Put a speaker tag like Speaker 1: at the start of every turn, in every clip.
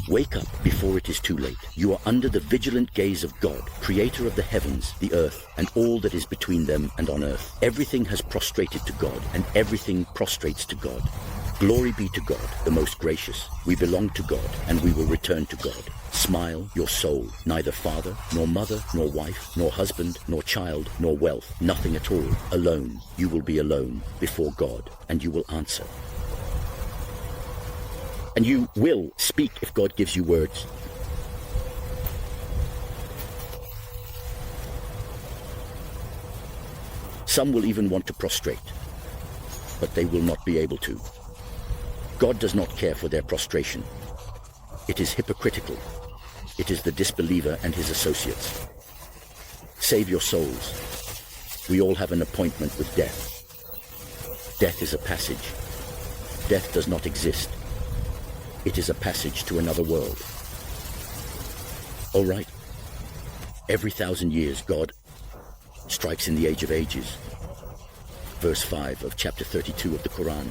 Speaker 1: Wake up before it is too late. You are under the vigilant gaze of God, creator of the heavens, the earth, and all that is between them and on earth. Everything has prostrated to God, and everything prostrates to God. Glory be to God, the most gracious. We belong to God, and we will return to God. Smile, your soul, neither father, nor mother, nor wife, nor husband, nor child, nor wealth, nothing at all. Alone, you will be alone before God, and you will answer. And you will speak if God gives you words. Some will even want to prostrate, but they will not be able to. God does not care for their prostration. It is hypocritical. It is the disbeliever and his associates. Save your souls. We all have an appointment with death. Death is a passage. Death does not exist. It is a passage to another world. All right. Every 1,000 years, God strikes in the age of ages. Verse 5 of chapter 32 of the Quran.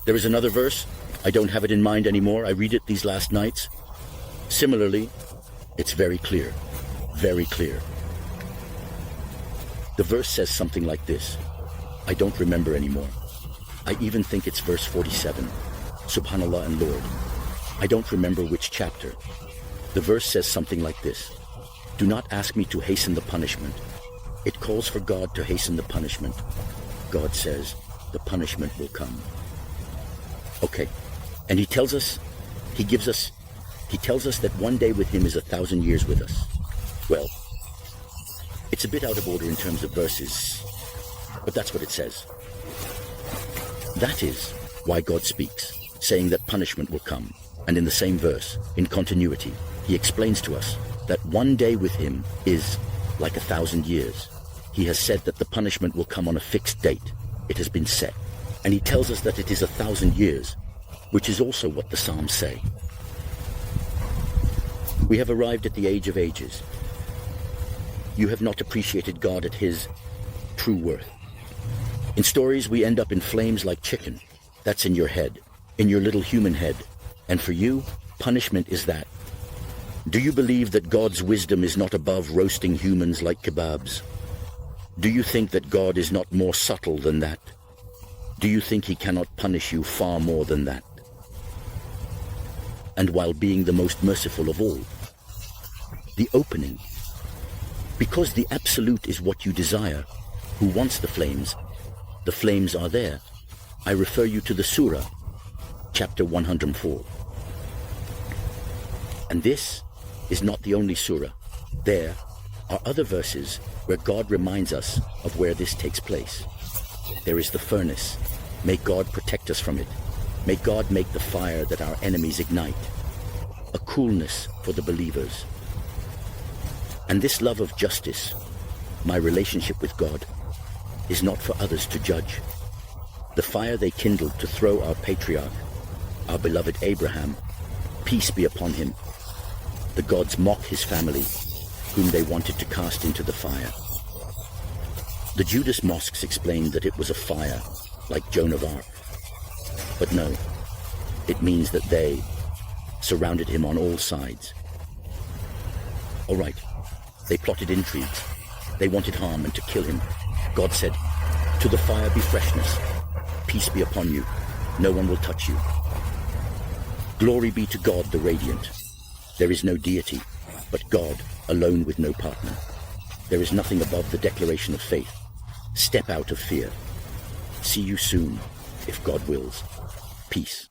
Speaker 1: There is another verse. I don't have it in mind anymore. I read it these last nights. Similarly, it's very clear. Very clear. The verse says something like this. I don't remember anymore. I even think it's verse 47. Subhanallah and Lord. I don't remember which chapter. The verse says something like this. Do not ask me to hasten the punishment. It calls for God to hasten the punishment. God says the punishment will come. Okay. And he tells us that one day with him is 1,000 years with us. Well, it's a bit out of order in terms of verses, but that's what it says. That is why God speaks, saying that punishment will come. And in the same verse, in continuity, he explains to us that one day with him is like 1,000 years. He has said that the punishment will come on a fixed date. It has been set. And he tells us that it is 1,000 years, which is also what the Psalms say. We have arrived at the age of ages. You have not appreciated God at his true worth. In stories, we end up in flames like chicken. That's in your head, in your little human head. And for you, punishment is that. Do you believe that God's wisdom is not above roasting humans like kebabs? Do you think that God is not more subtle than that? Do you think he cannot punish you far more than that? And while being the most merciful of all, the opening, because the absolute is what you desire, who wants the flames are there. I refer you to the surah, chapter 104. And this is not the only surah. There are other verses where God reminds us of where this takes place. There is the furnace. May God protect us from it. May God make the fire that our enemies ignite a coolness for the believers. And this love of justice, my relationship with God, is not for others to judge. The fire they kindled to throw our patriarch, our beloved Abraham, peace be upon him. The gods mock his family, whom they wanted to cast into the fire. The Judas mosques explained that it was a fire, like Joan of Arc. But no, it means that they surrounded him on all sides. All right, they plotted intrigues. They wanted harm and to kill him. God said, to the fire be freshness. Peace be upon you. No one will touch you. Glory be to God the radiant. There is no deity, but God alone with no partner. There is nothing above the declaration of faith. Step out of fear. See you soon, if God wills. Peace.